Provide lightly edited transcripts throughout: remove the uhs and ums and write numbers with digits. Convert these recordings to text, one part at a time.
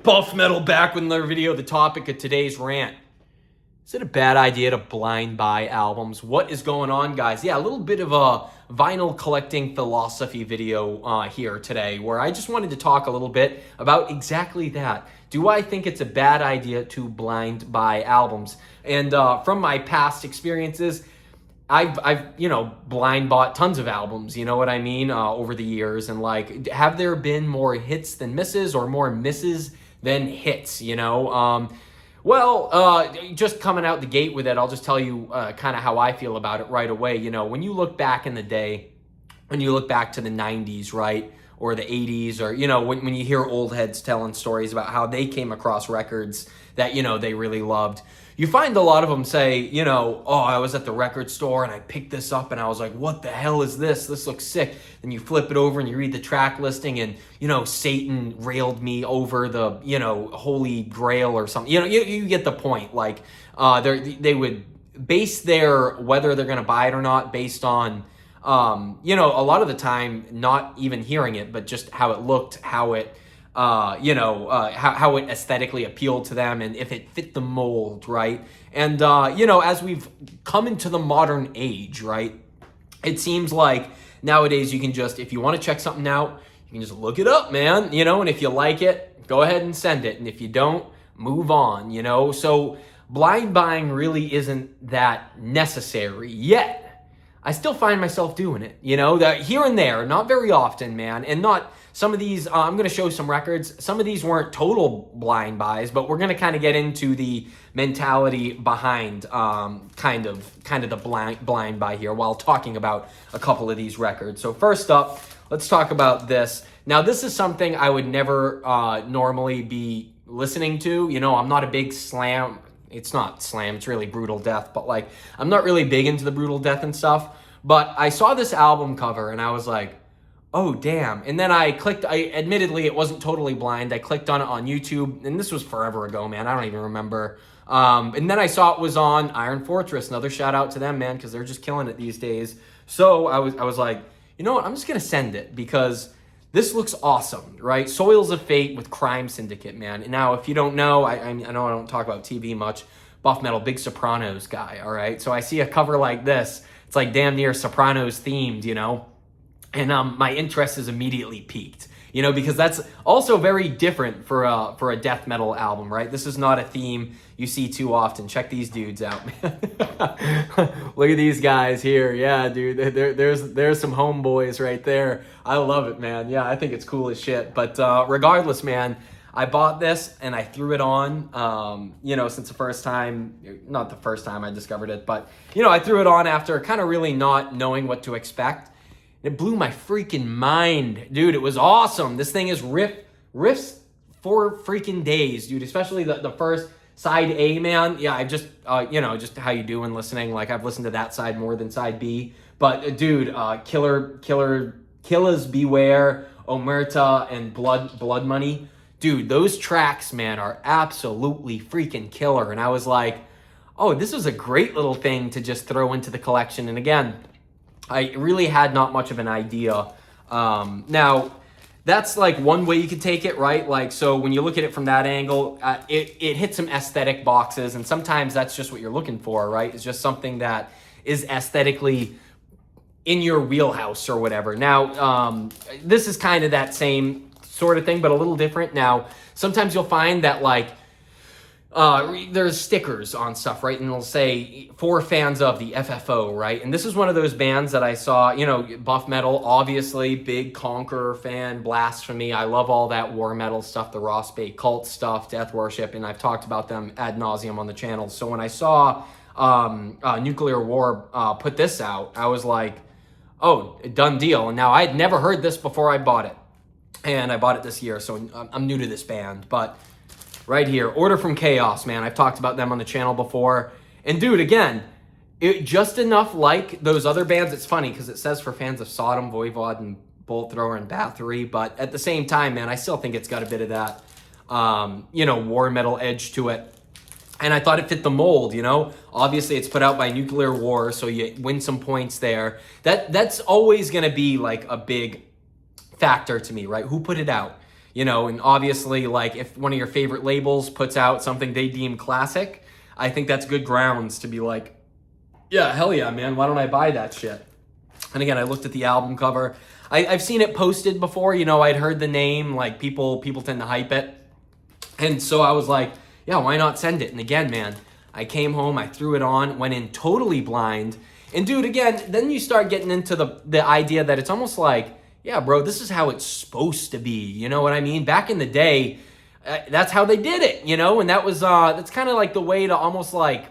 Buff Metal back with another video. The topic of today's rant. Is it a bad idea to blind buy albums? What is going on, guys? Yeah, a little bit of a vinyl collecting philosophy video here today, where I just wanted to talk a little bit about exactly that. Do I think it's a bad idea to blind buy albums? And from my past experiences, I've blind bought tons of albums, you know what I mean, over the years. And like, have there been more hits than misses, or more misses than hits, you know? Just coming out the gate with it, I'll just tell you kind of how I feel about it right away. You know, when you look back in the day, when you look back to the 90s, right, or the 80s, or, you know, when you hear old heads telling stories about how they came across records that, you know, they really loved, you find a lot of them say, you know, oh, I was at the record store and I picked this up and I was like, what the hell is this? This looks sick. And you flip it over and you read the track listing and, you know, Satan railed me over the, you know, Holy Grail or something. You know, you get the point. Like, they would base their, whether they're going to buy it or not, based on, you know, a lot of the time, not even hearing it, but just how it looked, how it, how it aesthetically appealed to them, and if it fit the mold, right? And, you know, as we've come into the modern age, right, it seems like nowadays you can just, if you want to check something out, you can just look it up, man, you know, and if you like it, go ahead and send it. And if you don't, move on, you know? So blind buying really isn't that necessary yet. I still find myself doing it, you know, that here and there, not very often, man. And not some of these, I'm going to show some records. Some of these weren't total blind buys, but we're going to kind of get into the mentality behind kind of the blind buy here while talking about a couple of these records. So first up, let's talk about this. Now, this is something I would never normally be listening to. You know, I'm not a big slam. It's not slam, it's really brutal death, but like, I'm not really big into the brutal death and stuff, but I saw this album cover and I was like, oh damn. And then I clicked, admittedly, it wasn't totally blind. I clicked on it on YouTube, and this was forever ago, man. I don't even remember. And then I saw it was on Iron Fortress. Another shout out to them, man, because they're just killing it these days. So I was like, you know what? I'm just going to send it because this looks awesome, right? Soils of Fate with Crime Syndicate, man. And now, if you don't know, I know I don't talk about TV much, Buff Metal, big Sopranos guy, all right? So I see a cover like this. It's like damn near Sopranos themed, you know? And my interest is immediately piqued, you know, because that's also very different for a death metal album, right? This is not a theme you see too often. Check these dudes out, man. Look at these guys here. Yeah, dude, there's some homeboys right there. I love it, man. Yeah, I think it's cool as shit. But regardless, man, I bought this and I threw it on, you know, since the first time, not the first time I discovered it, but, you know, I threw it on after kind of really not knowing what to expect. It blew my freaking mind, dude. It was awesome. This thing is riffs for freaking days, dude. Especially the first side A, man. Yeah, I just, you know, just how you doing listening. Like, I've listened to that side more than side B. But, dude, Killers Beware, Omerta, and Blood Money. Dude, those tracks, man, are absolutely freaking killer. And I was like, oh, this was a great little thing to just throw into the collection. And again, I really had not much of an idea. Now, that's like one way you could take it, right? Like, so when you look at it from that angle, it hits some aesthetic boxes, and sometimes that's just what you're looking for, right? It's just something that is aesthetically in your wheelhouse or whatever. Now, this is kind of that same sort of thing, but a little different. Now, sometimes you'll find that like, there's stickers on stuff, right? And it'll say, for fans of the FFO, right? And this is one of those bands that I saw, you know, Buff Metal, obviously, big Conqueror fan, Blasphemy. I love all that war metal stuff, the Ross Bay cult stuff, Death Worship, and I've talked about them ad nauseum on the channel. So when I saw Nuclear War put this out, I was like, oh, done deal. And now I had never heard this before I bought it. And I bought it this year, so I'm new to this band, but right here, Order from Chaos, man. I've talked about them on the channel before. And dude, again, it just enough like those other bands. It's funny because it says for fans of Sodom, Voivod, and Bolt Thrower, and Bathory. But at the same time, man, I still think it's got a bit of that, you know, war metal edge to it. And I thought it fit the mold, you know. Obviously, it's put out by Nuclear War, so you win some points there. That's always going to be like a big factor to me, right? Who put it out? you know, and obviously, like, if one of your favorite labels puts out something they deem classic, I think that's good grounds to be like, yeah, hell yeah, man, why don't I buy that shit? And again, I looked at the album cover. I've seen it posted before, you know, I'd heard the name, like, people tend to hype it. And so I was like, yeah, why not send it? And again, man, I came home, I threw it on, went in totally blind. And dude, again, then you start getting into the idea that it's almost like, yeah, bro, this is how it's supposed to be. You know what I mean? Back in the day, that's how they did it, you know? And that was, that's kind of like the way to almost like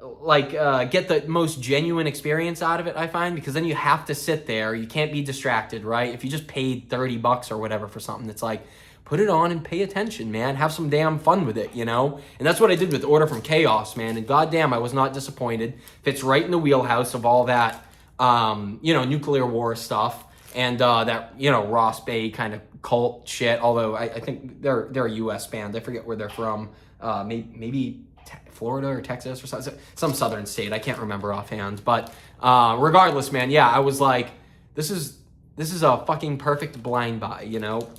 get the most genuine experience out of it, I find, because then you have to sit there. You can't be distracted, right? If you just paid $30 or whatever for something, it's like, put it on and pay attention, man. Have some damn fun with it, you know? And that's what I did with Order from Chaos, man. And goddamn, I was not disappointed. Fits right in the wheelhouse of all that, you know, nuclear war stuff and that, you know, Ross Bay kind of cult shit. Although I think they're a U.S. band. I forget where they're from. Maybe Florida or Texas or some southern state. I can't remember offhand. But regardless, man, yeah, I was like, this is a fucking perfect blind buy, you know?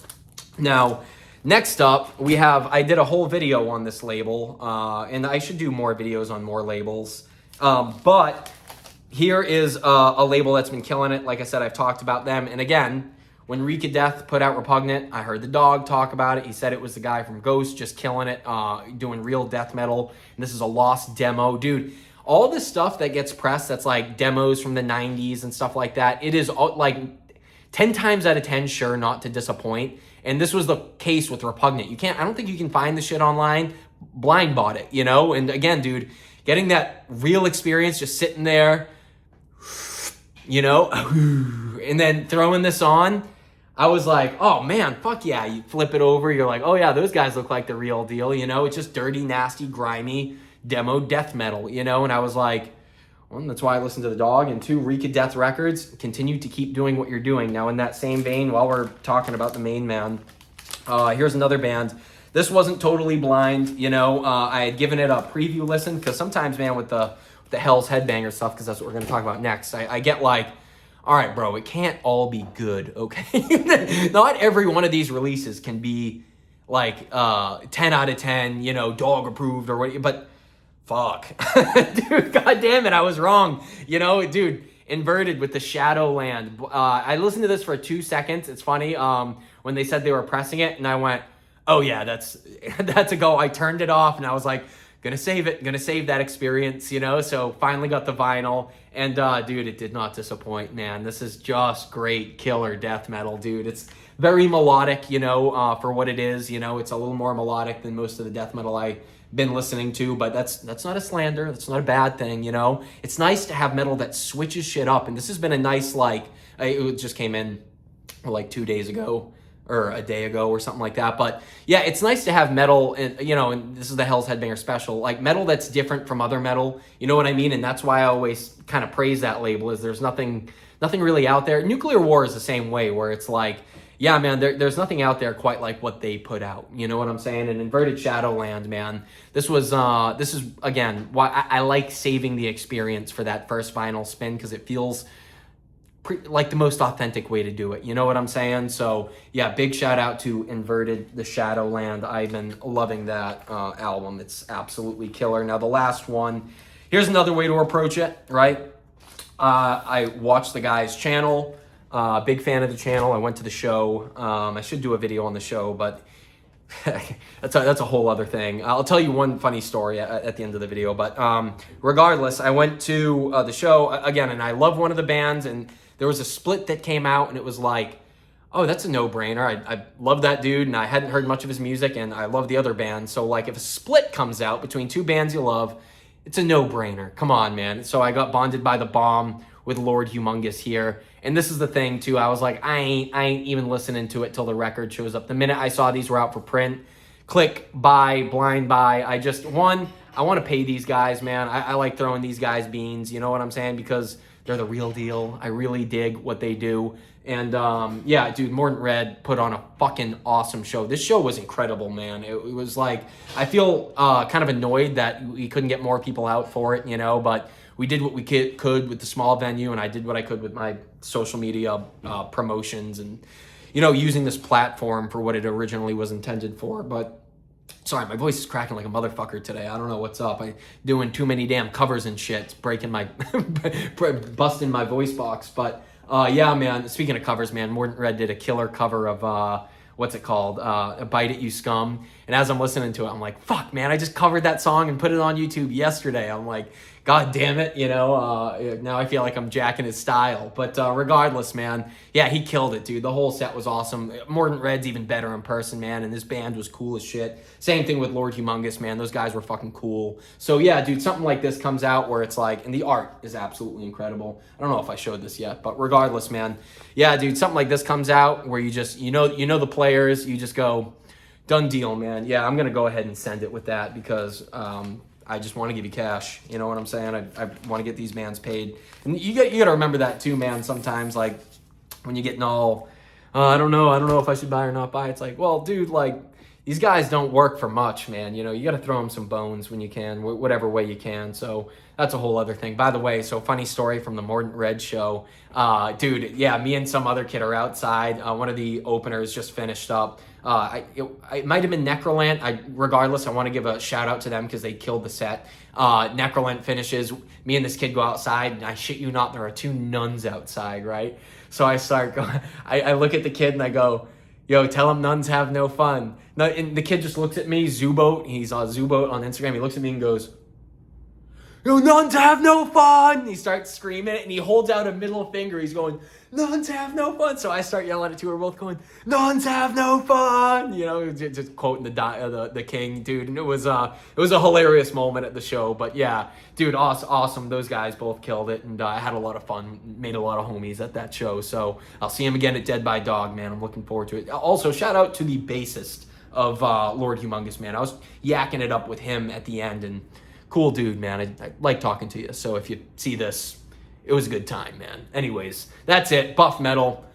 Now, next up, I did a whole video on this label, and I should do more videos on more labels. But here is a label that's been killing it. Like I said, I've talked about them. And again, when Reek of Death put out Repugnant, I heard the dog talk about it. He said it was the guy from Ghost just killing it, doing real death metal. And this is a lost demo. Dude, all this stuff that gets pressed that's like demos from the 90s and stuff like that, it is like 10 times out of 10 sure not to disappoint. And this was the case with Repugnant. I don't think you can find the shit online. Blind bought it, you know? And again, dude, getting that real experience, just sitting there, you know, and then throwing this on, I was like, oh man, fuck yeah. You flip it over, you're like, oh yeah, those guys look like the real deal, you know? It's just dirty, nasty, grimy demo death metal, you know? And I was like, one, that's why I listen to the dog, and two, Reek of Death Records, continue to keep doing what you're doing. Now, in that same vein, while we're talking about the main man, here's another band. This wasn't totally blind, you know. I had given it a preview listen, because sometimes, man, with the Hell's Headbanger stuff, because that's what we're going to talk about next, I get like, all right, bro, it can't all be good, okay? Not every one of these releases can be like 10 out of 10, you know, dog approved or what, but fuck. Dude, god damn it, I was wrong. You know, dude, Inverted with the Shadowland. I listened to this for 2 seconds. It's funny, when they said they were pressing it, and I went, oh yeah, that's a go. I turned it off, and I was like, gonna save that experience, you know? So finally got the vinyl, and dude, it did not disappoint, man. This is just great killer death metal, dude. It's very melodic, you know, for what it is, you know? It's a little more melodic than most of the death metal I've been listening to, but that's not a slander. That's not a bad thing, you know? It's nice to have metal that switches shit up, and this has been a nice, like, it just came in like 2 days ago, or a day ago or something like that. But yeah, it's nice to have metal, and you know, and this is the Hell's Headbanger special, like metal that's different from other metal, you know what I mean? And that's why I always kind of praise that label, is there's nothing really out there. Nuclear War is the same way, where it's like, yeah, man, there's nothing out there quite like what they put out, you know what I'm saying? And Inverted Shadowland, man, this is again why I like saving the experience for that first vinyl spin, because it feels like the most authentic way to do it, you know what I'm saying? So yeah, big shout out to Inverted, the Shadowland. I've been loving that album. It's absolutely killer. Now the last one, here's another way to approach it, right? I watched the guy's channel, big fan of the channel. I went to the show. I should do a video on the show, but that's a whole other thing. I'll tell you one funny story at the end of the video, but regardless, I went to the show again, and I love one of the bands, and there was a split that came out, and it was like, oh, that's a no-brainer. I love that dude, and I hadn't heard much of his music, and I love the other band. So, like, if a split comes out between two bands you love, it's a no-brainer. Come on, man. So I got Bonded by the Bomb with Lord Humongous here. And this is the thing, too. I was like, I ain't even listening to it till the record shows up. The minute I saw these were out for print, click, buy, blind buy. I want to pay these guys, man. I like throwing these guys beans, you know what I'm saying? Because they're the real deal. I really dig what they do. And yeah, dude, Mordant Red put on a fucking awesome show. This show was incredible, man. It was like, I feel kind of annoyed that we couldn't get more people out for it, you know, but we did what we could with the small venue, and I did what I could with my social media promotions and, using this platform for what it originally was intended for. But sorry, my voice is cracking like a motherfucker today. I don't know what's up. I'm doing too many damn covers and shit. It's breaking my, busting my voice box. But yeah, man, speaking of covers, man, Mordant Red did a killer cover of, what's it called? A Bite It, You Scum. And as I'm listening to it, I'm like, fuck, man, I just covered that song and put it on YouTube yesterday. I'm like, God damn it, now I feel like I'm jacking his style. But regardless, man, yeah, he killed it, dude. The whole set was awesome. Mordant Red's even better in person, man, and this band was cool as shit. Same thing with Lord Humongous, man. Those guys were fucking cool. So yeah, dude, something like this comes out where it's like, and the art is absolutely incredible. I don't know if I showed this yet, but regardless, man, yeah, dude, something like this comes out where you just, you know the players, you just go, done deal, man. Yeah, I'm gonna go ahead and send it with that because I just want to give you cash. You know what I'm saying? I want to get these bands paid. And you got to remember that too, man. Sometimes, like, when you're getting all, I don't know if I should buy or not buy. It's like, well, dude, like, these guys don't work for much, man. You got to throw them some bones when you can, whatever way you can. So that's a whole other thing. By the way, so funny story from the Mordant Red show. Dude, yeah, me and some other kid are outside. One of the openers just finished up. It might have been Necrolant. Regardless, I want to give a shout out to them because they killed the set. Necrolant finishes. Me and this kid go outside, and I shit you not, there are 2 nuns outside, right? So I start going, I look at the kid and I go, yo, tell him nuns have no fun. No, and the kid just looks at me, Zuboat. He's on Zuboat on Instagram. He looks at me and goes, yo, nuns have no fun. And he starts screaming it, and he holds out a middle finger. He's going, nuns have no fun. So I start yelling at 2. We're both going, nuns have no fun. Just quoting the king, dude. And it was a hilarious moment at the show. But yeah, dude, awesome. Those guys both killed it, and I had a lot of fun. Made a lot of homies at that show. So I'll see him again at Dead by Dog, man. I'm looking forward to it. Also, shout out to the bassist of Lord Humongous, man. I was yakking it up with him at the end, and cool dude, man. I like talking to you. So if you see this, it was a good time, man. Anyways, that's it. Buff Metal.